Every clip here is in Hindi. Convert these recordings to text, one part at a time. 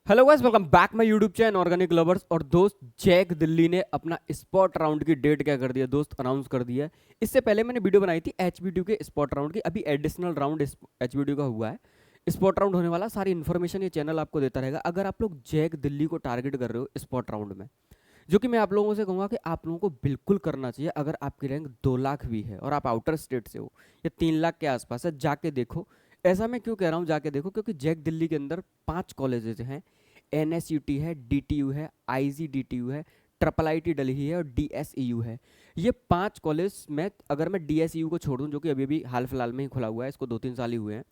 Hello guys, welcome back my YouTube channel organic lovers. और दोस्त, जैक दिल्ली ने अपना स्पॉट राउंड की डेट क्या कर दिया दोस्त, अनाउंस कर दिया है। इससे पहले मैंने वीडियो बनाई थी एचबीडीयू के स्पॉट राउंड की। अभी एडिशनल राउंड एचबीडीयू का हुआ है, स्पॉट राउंड होने वाला। सारी इन्फॉर्मेशन ये चैनल आपको देता रहेगा। अगर आप लोग जैक दिल्ली को टारगेट कर रहे हो स्पॉट राउंड में, जो कि मैं आप लोगों से कहूँगा कि आप लोगों को बिल्कुल करना चाहिए। अगर आपकी रैंक 2 लाख भी है और आप आउटर स्टेट से हो या 3 लाख के आसपास है, जाके देखो। ऐसा मैं क्यों कह रहा हूँ जाके देखो, क्योंकि जैक दिल्ली के अंदर 5 कॉलेजेस हैं। एनएसयूटी है, डीटीयू है, आईजीडीटीयू है, ट्रिपल आईटी दिल्ली है और डीएसईयू है। ये 5 कॉलेज में अगर मैं डीएसईयू को छोड़ दूं, जो कि अभी अभी हाल फिलहाल में ही खुला हुआ है, इसको 2-3 साल ही हुए हैं,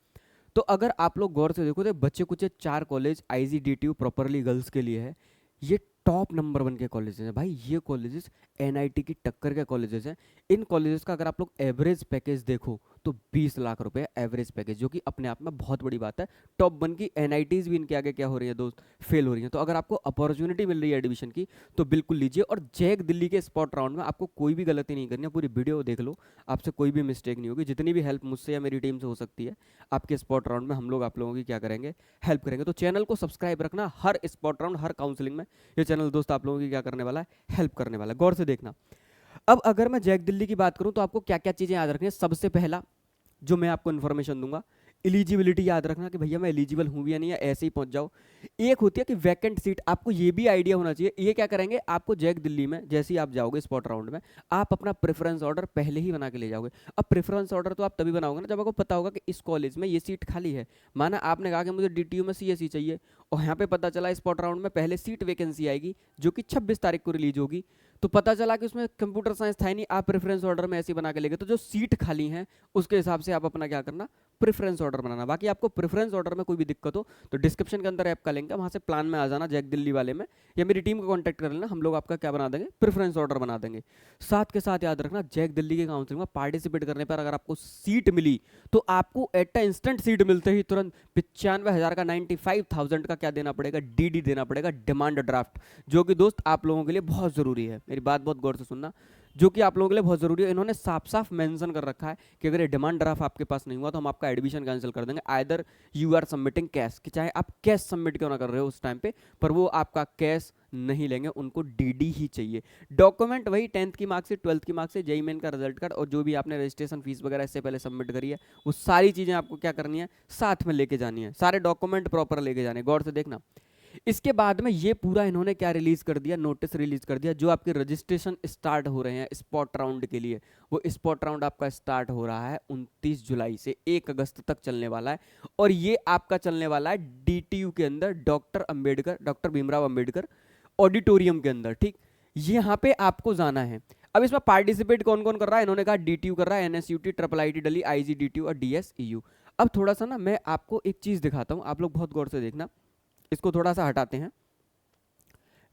तो अगर आप लोग गौर से देखो तो बच्चे कुछ 4 कॉलेज आईजीडीटीयू प्रॉपरली गर्ल्स के लिए है। ये टॉप नंबर 1 के कॉलेजेस हैं भाई। ये कॉलेजेस एनआईटी की टक्कर के कॉलेजेस हैं। इन कॉलेजेस का अगर आप लोग एवरेज पैकेज देखो तो 20 लाख रुपए एवरेज पैकेज, जो कि अपने आप में बहुत बड़ी बात है। टॉप 1 की एनआईटीज भी इनके आगे क्या हो रही है दोस्त, फेल हो रही हैं। तो अगर आपको अपॉर्चुनिटी मिल रही है एडमिशन की तो बिल्कुल लीजिए। और जैक दिल्ली के स्पॉट राउंड में आपको कोई भी गलती नहीं करनी है। पूरी वीडियो देख लो, आपसे कोई भी मिस्टेक नहीं होगी। जितनी भी हेल्प मुझसे या मेरी टीम से हो सकती है आपके स्पॉट राउंड में, हम लोग आप लोगों की क्या करेंगे, हेल्प करेंगे। तो चैनल को सब्सक्राइब रखना। हर स्पॉट राउंड, हर काउंसलिंग में ये चैनल दोस्त आप लोगों की क्या करने वाला है, हेल्प करने वाला है। गौर से देखना। अब अगर मैं जैक दिल्ली की बात करूं तो आपको क्या क्या चीजें याद रखनी है। सबसे पहला जो मैं आपको इन्फॉर्मेशन दूंगा, एलिजिबिलिटी याद रखना कि भैया मैं एलिजिबल हूं भी या नहीं, या ऐसे ही पहुंच जाओ। एक होती है कि वैकेंट सीट, आपको ये भी आइडिया होना चाहिए। ये क्या करेंगे, आपको जैक दिल्ली में जैसे ही आप जाओगे स्पॉट राउंड में, आप अपना प्रेफरेंस ऑर्डर पहले ही बना के ले जाओगे। अब प्रेफरेंस ऑर्डर तो आप तभी बनाओगे ना जब आपको पता होगा कि इस कॉलेज में ये सीट खाली है। माना आपने कहा कि मुझे डीटीयू में सीएससी चाहिए, और यहाँ पे पता चला स्पॉट राउंड में पहले सीट वैकेंसी आएगी जो कि 26 तारीख को रिलीज होगी। तो पता चला कि उसमें कंप्यूटर साइंस था ही नहीं, आप प्रेफरेंस ऑर्डर में ऐसे बना के ले गए। तो जो सीट खाली हैं उसके हिसाब से आप अपना क्या करना, प्रेफरेंस ऑर्डर बनाना। बाकी आपको प्रेफरेंस ऑर्डर में कोई भी दिक्कत हो तो डिस्क्रिप्शन के अंदर ऐप का लिंक है, वहां से प्लान में आ जाना जैक दिल्ली वाले में, या मेरी टीम को कांटेक्ट कर लेना। हम लोग आपका क्या बना देंगे, प्रेफरेंस ऑर्डर बना देंगे। साथ के साथ याद रखना, जैक दिल्ली के काउंसिलिंग में पार्टिसिपेट करने पर अगर आपको सीट मिली तो आपको एट अ इंस्टेंट सीट मिलते ही तुरंत 95,000 का, 95,000 का क्या देना पड़ेगा, डीडी देना पड़ेगा, डिमांड ड्राफ्ट। जो कि दोस्त आप लोगों के लिए बहुत जरूरी है। मेरी बात बहुत गौर से सुनना, जो कि आप लोगों के लिए बहुत जरूरी है। इन्होंने साफ साफ मेंशन कर रखा है कि अगर ये डिमांड ड्राफ्ट आपके पास नहीं हुआ तो हम आपका एडमिशन कैंसिल कर देंगे। Either you are submitting cash, कि चाहे आप कैश सबमिट क्यों ना कर रहे हो उस टाइम पे, पर वो आपका कैश नहीं लेंगे, उनको डीडी ही चाहिए। डॉक्यूमेंट वही 10th की मार्कशीट, 12th की मार्कशीट, जेईई मेन का रिजल्ट कार्ड, और जो भी आपने रजिस्ट्रेशन फीस वगैरह इससे पहले सबमिट करी है, वो सारी चीजें आपको क्या करनी है, साथ में लेके जानी है। सारे डॉक्यूमेंट प्रॉपर लेके जाने, गौर से देखना। इसके बाद में ये पूरा इन्होंने क्या रिलीज कर दिया, नोटिस रिलीज कर दिया। जो आपके रजिस्ट्रेशन स्टार्ट हो रहे हैं स्पॉट राउंड के लिए, वो स्पॉट राउंड आपका स्टार्ट हो रहा है 29 जुलाई से 1 अगस्त तक चलने वाला है। और ये आपका चलने वाला है डीटीयू के अंदर, doctor Ambedkar, doctor Bhimrao Ambedkar auditorium के अंदर। ठीक, यहाँ पे आपको जाना है। अब इसमें पार्टिसिपेट कौन कौन कर रहा है, इन्होंने कहा डीटीयू कर रहा है, एनएसयूटी, ट्रिपल आईटी दिल्ली, आईजीडीटीयू और डीएसईयू। अब थोड़ा सा ना मैं आपको एक चीज दिखाता हूं, आप लोग बहुत गौर से देखना। इसको थोड़ा सा हटाते हैं।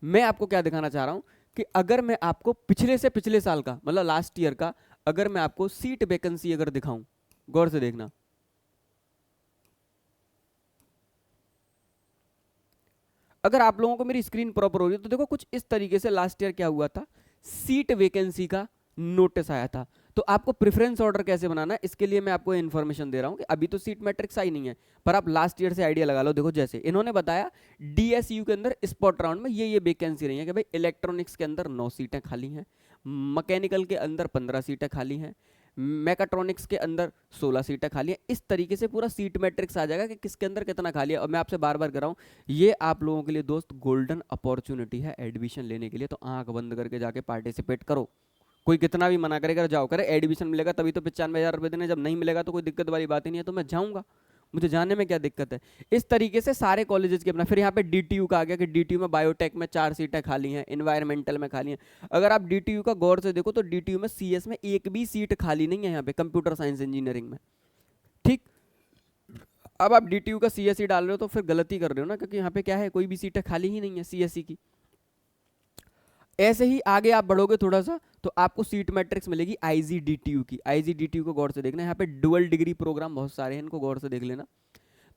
मैं आपको क्या दिखाना चाह रहा हूं कि अगर मैं आपको पिछले से पिछले साल का, मतलब लास्ट ईयर का, अगर मैं आपको सीट वैकेंसी अगर दिखाऊं, गौर से देखना। अगर आप लोगों को मेरी स्क्रीन प्रॉपर हो रही है तो देखो कुछ इस तरीके से लास्ट ईयर क्या हुआ था, सीट वैकेंसी का नोटिस आया था। तो आपको प्रेफरेंस ऑर्डर कैसे बनाना है, इसके लिए मैं आपको इन्फॉर्मेशन दे रहा हूं कि अभी तो सीट मैट्रिक्स आई नहीं है, पर आप लास्ट ईयर से आइडिया लगा लो। देखो जैसे इन्होंने बताया डीएसयू के अंदर स्पॉट राउंड में ये वैकेंसी रही है कि भाई इलेक्ट्रॉनिक्स के अंदर 9 सीटें खाली हैं, मैकेनिकल के अंदर 15 सीटें खाली हैं, मैकाट्रॉनिक्स के अंदर 16 सीटें खाली हैं। इस तरीके से पूरा सीट मैट्रिक्स आ जाएगा कि किसके अंदर कितना खाली है। और मैं आपसे बार बार कह रहा हूँ, ये आप लोगों के लिए दोस्त गोल्डन अपॉर्चुनिटी है एडमिशन लेने के लिए। तो आंख बंद करके जाके पार्टिसिपेट करो। कोई कितना भी मना करेगा जाओ, करे एडमिशन मिलेगा तभी तो 95,000 रुपये देने, जब नहीं मिलेगा तो कोई दिक्कत वाली बात ही नहीं है, तो मैं जाऊंगा, मुझे जाने में क्या दिक्कत है। इस तरीके से सारे कॉलेजेस के अपना। फिर यहाँ पे डीटीयू का आ गया कि डीटीयू में बायोटेक में 4 सीटें खाली हैं, इन्वायरमेंटल में खाली हैं। अगर आप डीटीयू का गौर से देखो तो डीटीयू में सीएस में एक भी सीट खाली नहीं है, यहाँ पे कंप्यूटर साइंस इंजीनियरिंग में। ठीक, अब आप डीटीयू का सीएससी डाल रहे हो तो फिर गलती कर रहे हो ना, क्योंकि यहाँ पे क्या है, कोई भी सीटें खाली ही नहीं है सीएससी की। ऐसे ही आगे आप बढ़ोगे थोड़ा सा तो आपको सीट मैट्रिक्स मिलेगी आईजीडीटीयू की। आईजीडीटीयू को गौर से देखना, यहाँ पे डुअल डिग्री प्रोग्राम बहुत सारे हैं, इनको गौर से देख लेना।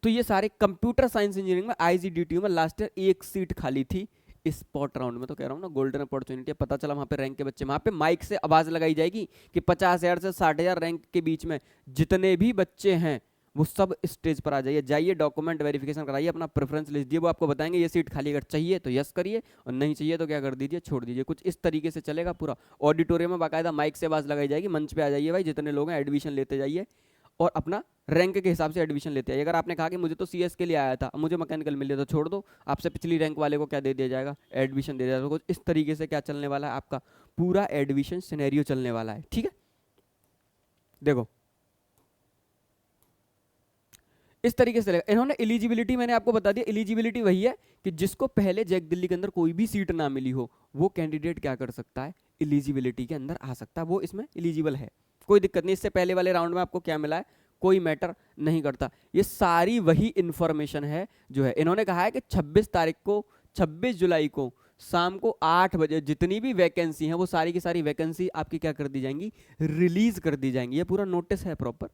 तो ये सारे कंप्यूटर साइंस इंजीनियरिंग में आईजीडीटीयू में लास्ट ईयर एक सीट खाली थी स्पॉट राउंड में। तो कह रहा हूँ ना, गोल्डन अपॉर्चुनिटी है। पता चला वहां पे रैंक के बच्चे, वहां पे माइक से आवाज लगाई जाएगी कि 50,000 से 60,000 रैंक के बीच में जितने भी बच्चे हैं वो सब स्टेज पर आ जाइए, जाइए डॉक्यूमेंट वेरिफिकेशन कराइए, अपना प्रेफरेंस लिस्ट दिए, वो आपको बताएंगे ये सीट खाली, अगर चाहिए तो यस करिए और नहीं चाहिए तो क्या कर दीजिए, छोड़ दीजिए। कुछ इस तरीके से चलेगा पूरा। ऑडिटोरियम में बाकायदा माइक से आवाज लगाई जाएगी, मंच पे आ जाइए भाई, जितने लोग हैं एडमिशन लेते जाइए और अपना रैंक के हिसाब से एडमिशन लेते आइए। अगर आपने कहा कि मुझे तो सीएस के लिए आया था, मुझे मैकेनिकल मिल गया, तो छोड़ दो, आपसे पिछली रैंक वाले को क्या दे दिया जाएगा, एडमिशन दे दिया जाएगा। कुछ इस तरीके से क्या चलने वाला है, आपका पूरा एडमिशन सिनेरियो चलने वाला है। ठीक है, देखो इस तरीके से लगेगा। इन्होंने एलिजिबिलिटी मैंने आपको बता दिया, एलिजिबिलिटी वही है कि जिसको पहले जैक दिल्ली के अंदर कोई भी सीट ना मिली हो, वो कैंडिडेट क्या कर सकता है, एलिजिबिलिटी के अंदर आ सकता है, वो इसमें एलिजिबल है, कोई दिक्कत नहीं। इससे पहले वाले राउंड में आपको क्या मिला है, कोई मैटर नहीं करता। ये सारी वही इंफॉर्मेशन है जो है। इन्होंने कहा है कि 26 तारीख को, 26 जुलाई को शाम को 8 बजे जितनी भी वैकेंसी है वो सारी की सारी वैकेंसी आपकी क्या कर दी जाएंगी, रिलीज कर दी जाएंगी। ये पूरा नोटिस है प्रॉपर,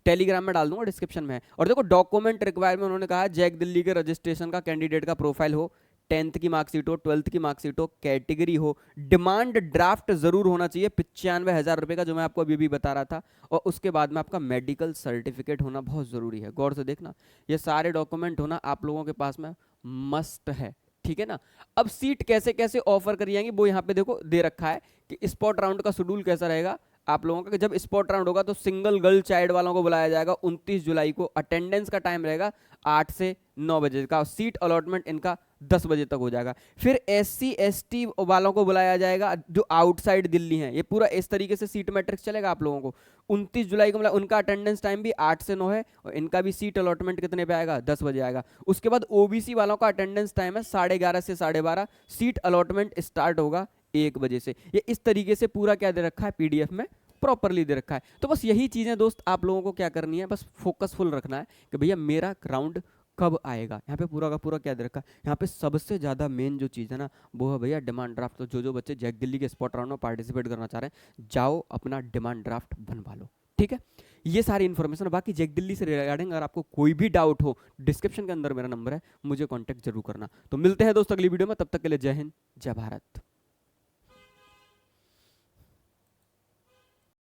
टेलीग्राम में डाल दूंगा, डिस्क्रिप्शन में है। और देखो डॉक्यूमेंट रिक्वायरमेंट उन्होंने कहा जैक दिल्ली के रजिस्ट्रेशन का कैंडिडेट का प्रोफाइल हो, 10th की मार्कशीट हो, 12th की मार्कशीट हो, कैटेगरी हो, डिमांड ड्राफ्ट जरूर होना चाहिए 95,000 रुपए का, जो मैं आपको अभी भी बता रहा था, और उसके बाद में आपका मेडिकल सर्टिफिकेट होना बहुत जरूरी है। गौर से देखना, ये सारे डॉक्यूमेंट होना आप लोगों के पास में मस्ट है। ठीक है ना। अब सीट कैसे कैसे ऑफर करी जाएंगी वो यहाँ पे देखो दे रखा है कि स्पॉट राउंड का शेड्यूल कैसा रहेगा आप लोगों का। कि जब स्पॉट राउंड होगा तो सिंगल गर्ल चाइल्ड वालों को बुलाया जाएगा 29 जुलाई को। अटेंडेंस का टाइम रहेगा 8 से 9 बजे का। सीट अलॉटमेंट इनका 10 बजे तक हो जाएगा। फिर SC ST वालों को बुलाया जाएगा जो आउटसाइड दिल्ली हैं। ये पूरा इस तरीके से सीट मैट्रिक्स चलेगा आप लोगों को। 29 जुलाई को उनका अटेंडेंस टाइम भी 8 से 9 है और इनका भी सीट अलॉटमेंट कितने पे आएगा, 10 बजे आएगा। उसके बाद OBC वालों का अटेंडेंस टाइम है 11:30 से 12:30। सीट अलॉटमेंट स्टार्ट होगा 1 बजे से। ये इस तरीके से पूरा क्या दे रखा है, PDF में प्रॉपरली दे रखा है। तो बस यही चीजें दोस्त आप लोगों को क्या करनी है, बस फोकसफुल रखना है कि भैया मेरा राउंड कब आएगा। यहाँ पे पूरा का पूरा क्या दे रखा है, यहाँ पे सबसे ज्यादा मेन जो चीज है ना वो है भैया डिमांड ड्राफ्ट। तो जो जो बच्चे जैक दिल्ली के स्पॉट राउंड में पार्टिसिपेट करना चाह रहे हैं, जाओ अपना डिमांड ड्राफ्ट बनवा लो। ठीक है, ये सारी इन्फॉर्मेशन। बाकी जैक दिल्ली से रिगार्डिंग अगर आपको कोई भी डाउट हो, डिस्क्रिप्शन के अंदर मेरा नंबर है, मुझे कॉन्टैक्ट जरूर करना। तो मिलते हैं दोस्त अगली वीडियो में, तब तक के लिए जय हिंद जय भारत।